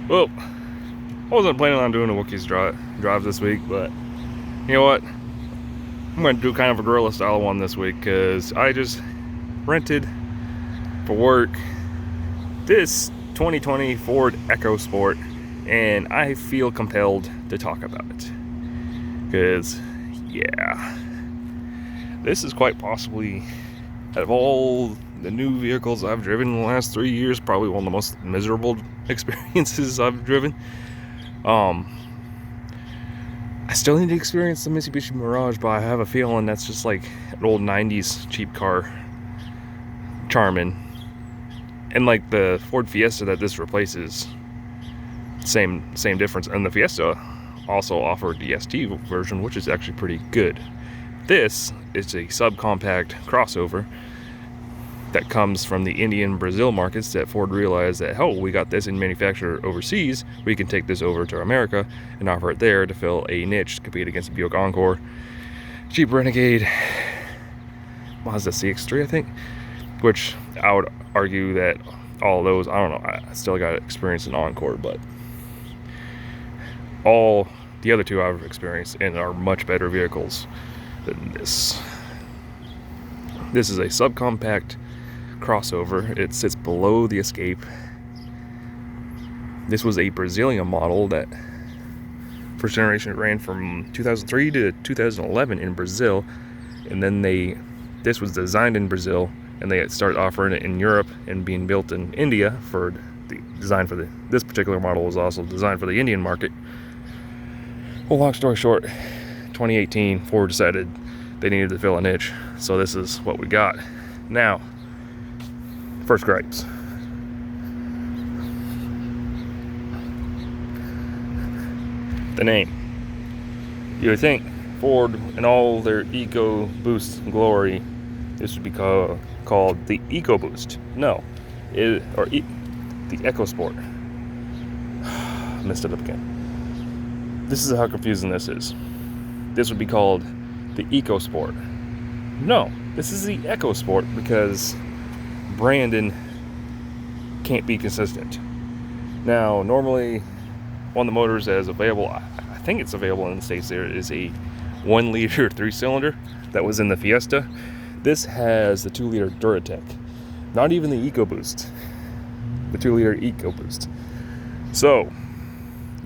Well, I wasn't planning on doing a Wookiees drive this week, but you know what? I'm going to do kind of a guerrilla style one this week because I just rented for work this 2020 Ford EcoSport, and I feel compelled to talk about it because, yeah, this is quite possibly, out of all the new vehicles I've driven in the last 3 years, probably one of the most miserable experiences I've driven. I still need to experience the Mitsubishi Mirage, but I have a feeling that's just like an old 90s cheap car charming. And like the Ford Fiesta that this replaces, same difference. And the Fiesta also offered the ST version, which is actually pretty good. This is a subcompact crossover that comes from the Indian Brazil markets that Ford realized that, oh, we got this in manufacture overseas, we can take this over to America and offer it there to fill a niche to compete against the Buick Encore, Jeep Renegade, Mazda CX-3, I think, which I would argue that all of those, I don't know, I still got experience in Encore, but all the other two I've experienced and are much better vehicles than this. This is a subcompact crossover. It sits below the Escape. This was a Brazilian model that first generation ran from 2003 to 2011 in Brazil, and then this was designed in Brazil, and they started offering it in Europe and being built in India. For the design for this particular model was also designed for the Indian market. Well, long story short, 2018 Ford decided they needed to fill a niche, so this is what we got. Now, first gripes. The name. You would think Ford, in all their EcoBoost glory, this would be called the EcoBoost. No, the EcoSport. Messed it up again. This is how confusing this is. This would be called the EcoSport. No, this is the EcoSport because branding can't be consistent. Now, normally, one of the motors that is available, I think it's available in the States, there is a 1 liter 3-cylinder that was in the Fiesta. This has the 2 liter Duratec, not even the EcoBoost, the 2 liter EcoBoost. So,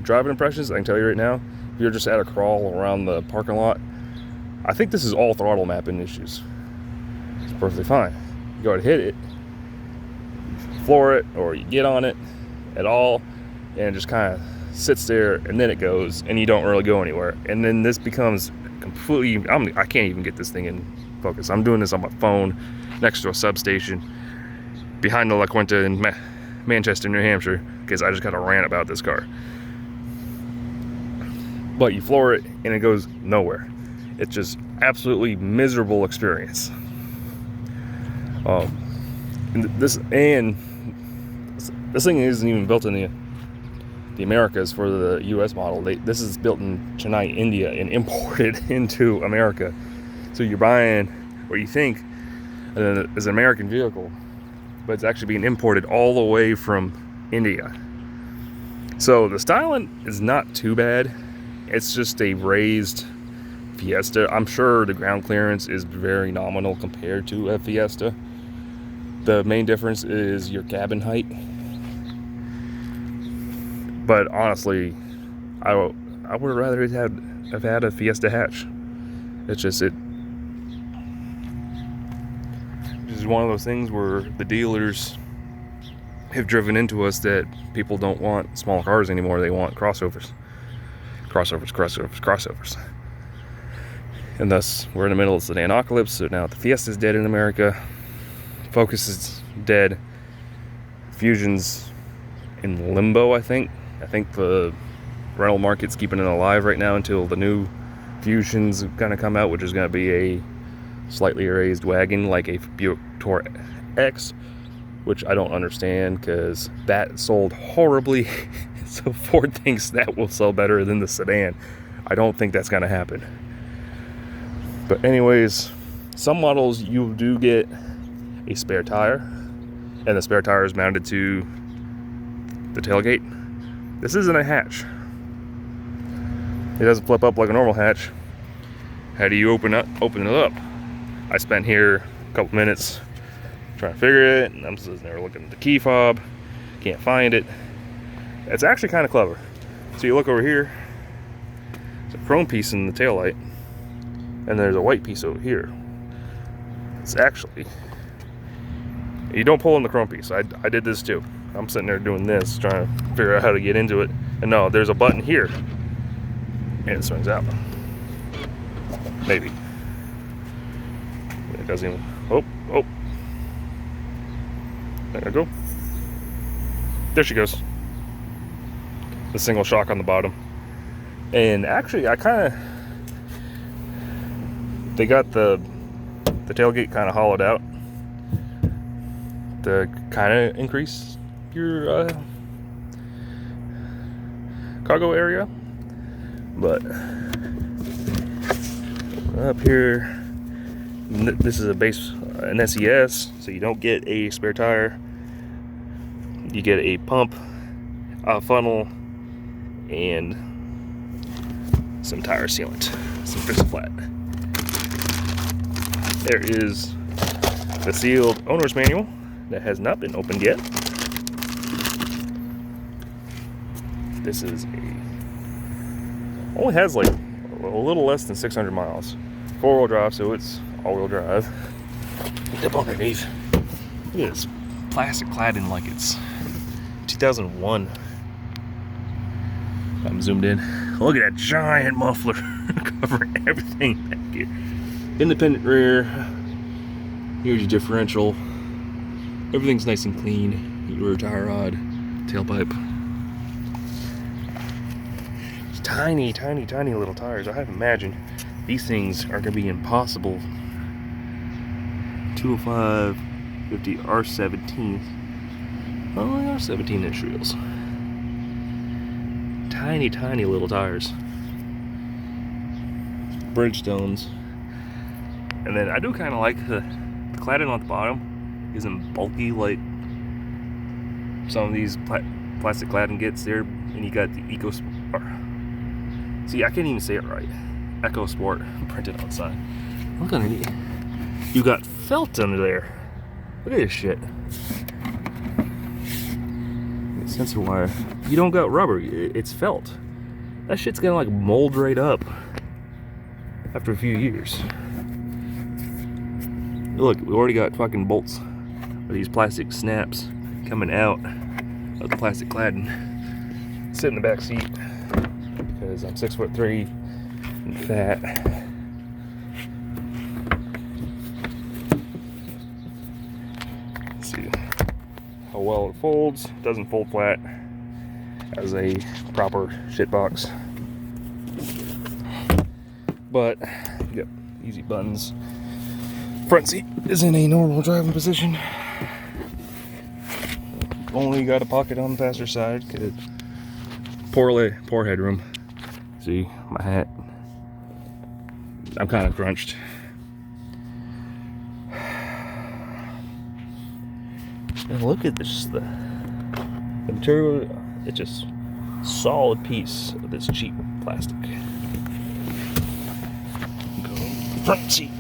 driving impressions, I can tell you right now, if you're just at a crawl around the parking lot, I think this is all throttle mapping issues. It's perfectly fine. You go ahead and hit it, you floor it, or you get on it at all, and it just kind of sits there, and then it goes, and you don't really go anywhere. And then this becomes completely, I can't even get this thing in focus. I'm doing this on my phone next to a substation behind the La Quinta in Manchester, New Hampshire, because I just got a rant about this car. But you floor it, and it goes nowhere. It's just absolutely miserable experience. This thing isn't even built in the Americas for the U.S. model. This is built in Chennai, India, and imported into America. So you're buying what you think is an American vehicle, but it's actually being imported all the way from India. So the styling is not too bad. It's just a raised Fiesta. I'm sure the ground clearance is very nominal compared to a Fiesta. The main difference is your cabin height. But honestly, I would rather have had a Fiesta hatch. It's just this is one of those things where the dealers have driven into us that people don't want small cars anymore. They want crossovers. And thus, we're in the middle of the sedanocalypse. So now the Fiesta's dead in America. Focus is dead. Fusion's in limbo, I think. I think the rental market's keeping it alive right now until the new Fusion's gonna come out, which is gonna be a slightly raised wagon like a Buick Tour X, which I don't understand because that sold horribly. So Ford thinks that will sell better than the sedan. I don't think that's gonna happen. But anyways, some models you do get a spare tire, and the spare tire is mounted to the tailgate. This isn't a hatch. It doesn't flip up like a normal hatch. How do you open it up? I spent here a couple minutes trying to figure it, and I'm sitting there looking at the key fob. Can't find it. It's actually kind of clever. So you look over here, there's a chrome piece in the taillight, and there's a white piece over here. It's actually, you don't pull in the chrome piece. I did this too. I'm sitting there doing this, trying to figure out how to get into it. And no, there's a button here, and it swings out. Maybe. It doesn't even, oh. There I go. There she goes. The single shock on the bottom. And actually, they got the tailgate kind of hollowed out to kind of increase your cargo area. But up here, this is an SES, so you don't get a spare tire. You get a pump, a funnel, and some tire sealant, some fix flat. There is the sealed owner's manual that has not been opened yet. This is only has like a little less than 600 miles. 4-wheel drive, so it's all-wheel drive. Look up underneath. Look at this plastic cladding like it's 2001. I'm zoomed in. Look at that giant muffler covering everything back here. Independent rear. Here's your differential. Everything's nice and clean. Your rear tire rod, tailpipe. It's tiny, tiny, tiny little tires. I imagine these things are going to be impossible. 205, 50, R17. Oh, they are 17-inch wheels. Tiny, tiny little tires. Bridgestones. And then I do kind of like the cladding on the bottom. Isn't bulky like some of these plastic cladding gets there. And you got the EcoSport. See, I can't even say it right. EcoSport printed outside. Look underneath. You got felt under there. Look at this shit. Sensor wire. You don't got rubber, it's felt. That shit's gonna like mold right up after a few years. Look, we already got fucking bolts of these plastic snaps coming out of the plastic cladding. Sit in the back seat because I'm 6'3" and fat. Let's see how well it folds. Doesn't fold flat as a proper shit box, but you got easy buttons. Front seat is in a normal driving position. Only got a pocket on the passenger side because poor headroom. See my hat. I'm kind of crunched. And look at this, the material. It's just solid piece of this cheap plastic. Go front seat.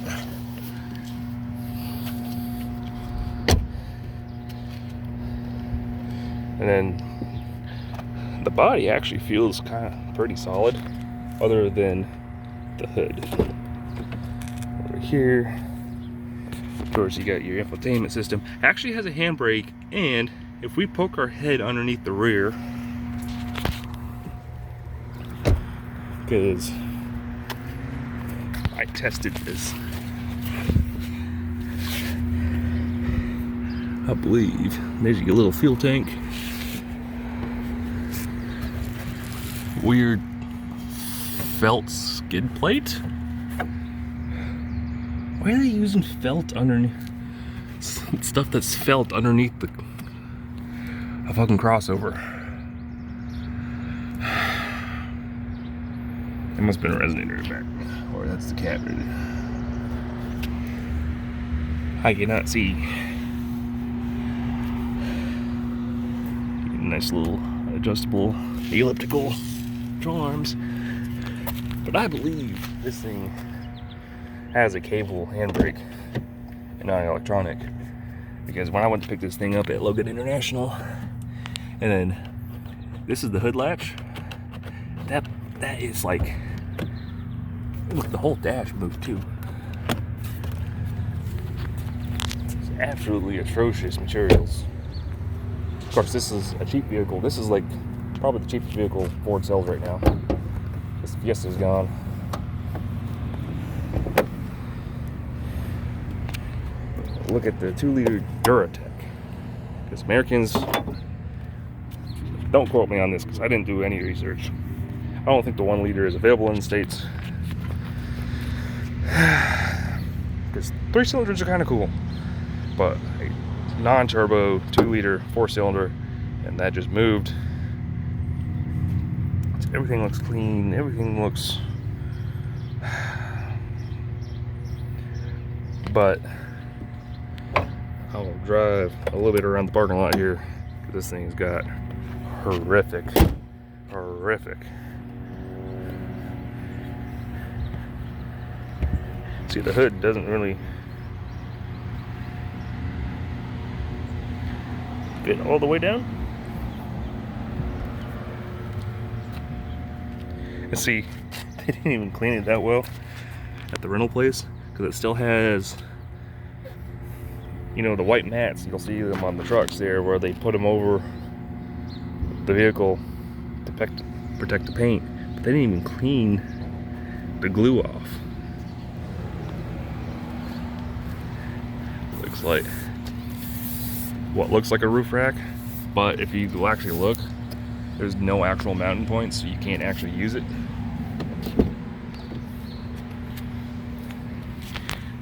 And then the body actually feels kind of pretty solid, other than the hood. Over here, of course, you got your infotainment system. Actually has a handbrake, and if we poke our head underneath the rear, because I tested this, I believe there's your little fuel tank. Weird felt skid plate. Why are they using felt underneath stuff that's felt underneath a fucking crossover? It must have been a resonator back, or that's the cab. I cannot see. Nice little adjustable elliptical control arms. But I believe this thing has a cable handbrake and not electronic, because when I went to pick this thing up at Logan International, and then this is the hood latch, that is like, look, the whole dash moved too. It's absolutely atrocious materials. Of course, this is a cheap vehicle. This is like probably the cheapest vehicle Ford sells right now. This Fiesta's gone. Look at the 2-liter Duratec. Because Americans, don't quote me on this because I didn't do any research. I don't think the 1 liter is available in the States. Because 3 cylinders are kind of cool. But a non-turbo 2-liter 4-cylinder, and that just moved. Everything looks clean. Everything looks... But I'll drive a little bit around the parking lot here. This thing's got horrific. See, the hood doesn't really fit all the way down. And see, they didn't even clean it that well at the rental place, because it still has, you know, the white mats. You'll see them on the trucks there where they put them over the vehicle to protect the paint, but they didn't even clean the glue off. Looks like what looks like a roof rack, but if you actually look, there's no actual mounting points, so you can't actually use it.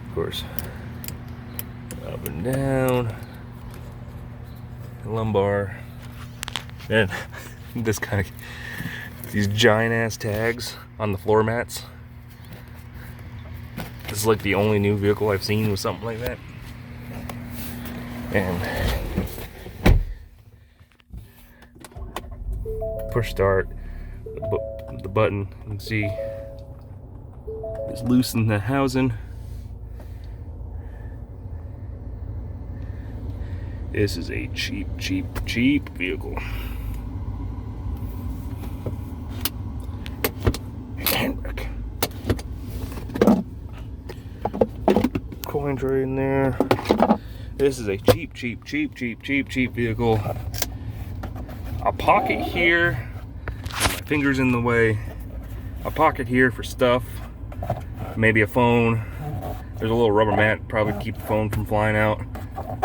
Of course, up and down, lumbar, and this kind of, these giant ass tags on the floor mats. This is like the only new vehicle I've seen with something like that. And push start, the button, you can see, is loose in the housing. This is a cheap vehicle. Handbrake. Coin tray in there. This is a cheap vehicle. A pocket here. My finger's in the way. A pocket here for stuff. Maybe a phone. There's a little rubber mat, probably keep the phone from flying out.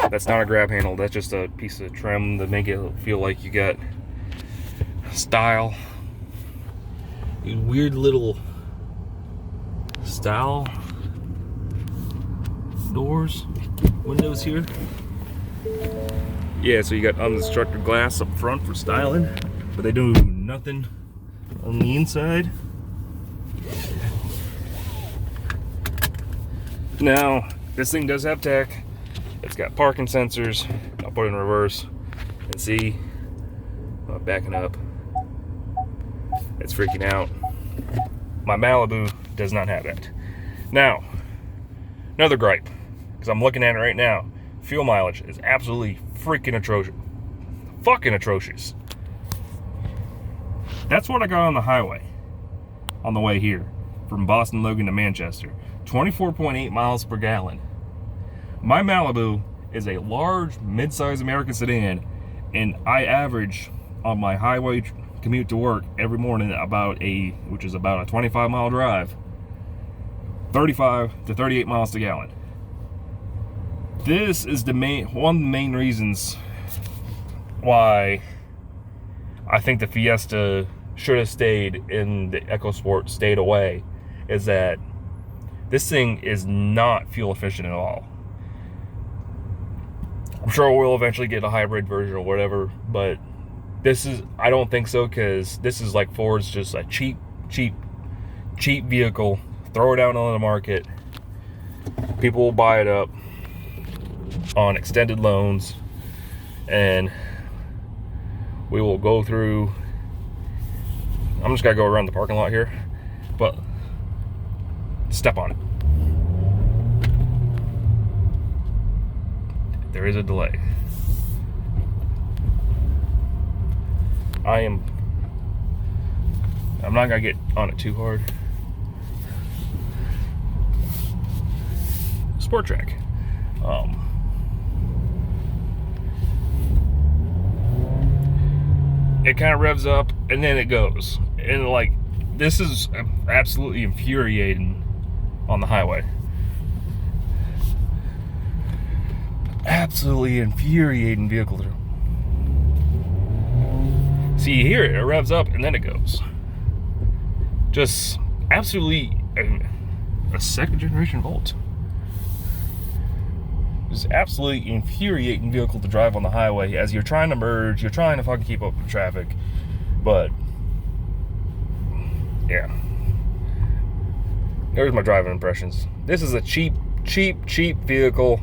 That's not a grab handle, that's just a piece of trim to make it feel like you got style. These weird little style doors, windows here. Yeah, so you got unobstructed glass up front for styling, but they do nothing on the inside. Now, this thing does have tech. It's got parking sensors. I'll put it in reverse and see. Backing up. It's freaking out. My Malibu does not have that. Now, another gripe, because I'm looking at it right now. Fuel mileage is absolutely freaking atrocious. Fucking atrocious. That's what I got on the highway on the way here from Boston Logan to Manchester. 24.8 miles per gallon. My Malibu is a large, mid-sized American sedan, and I average on my highway commute to work every morning which is about a 25-mile drive, 35 to 38 miles to gallon. This is one of the main reasons why I think the Fiesta should have stayed in the EcoSport, stayed away, is that this thing is not fuel efficient at all. I'm sure we'll eventually get a hybrid version or whatever, but I don't think so, because this is like Ford's just a cheap vehicle. Throw it out on the market. People will buy it up on extended loans, and We will go through. I'm just gonna go around the parking lot here, but step on it. There is a delay. I'm not gonna get on it too hard. Sport track. It kind of revs up and then it goes. And like, this is absolutely infuriating on the highway. Absolutely infuriating vehicle. See, you hear it, it revs up and then it goes. Just absolutely a second generation Volt. It's absolutely infuriating vehicle to drive on the highway as you're trying to merge, you're trying to fucking keep up with traffic. But yeah. There's my driving impressions. This is a cheap vehicle.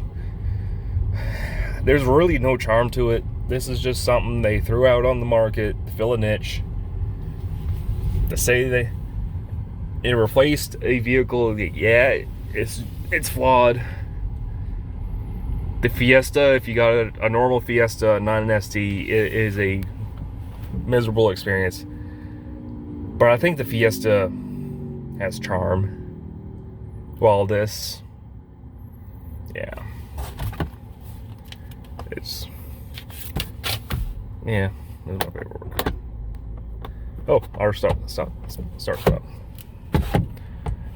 There's really no charm to it. This is just something they threw out on the market to fill a niche. To say it replaced a vehicle, yeah, it's flawed. The Fiesta, if you got a normal Fiesta, not an ST, it is a miserable experience. But I think the Fiesta has charm. While this, yeah, there's my paperwork. Oh, our start.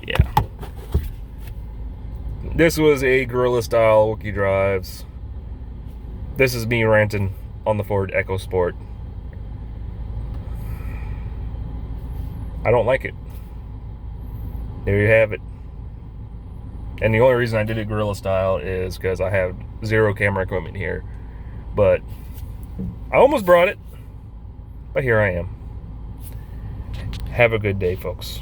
Yeah. This was a guerrilla style Wookie drives. This is me ranting on the Ford EcoSport. I don't like it. There you have it. And the only reason I did it guerrilla style is because I have zero camera equipment here. But I almost brought it. But here I am. Have a good day, folks.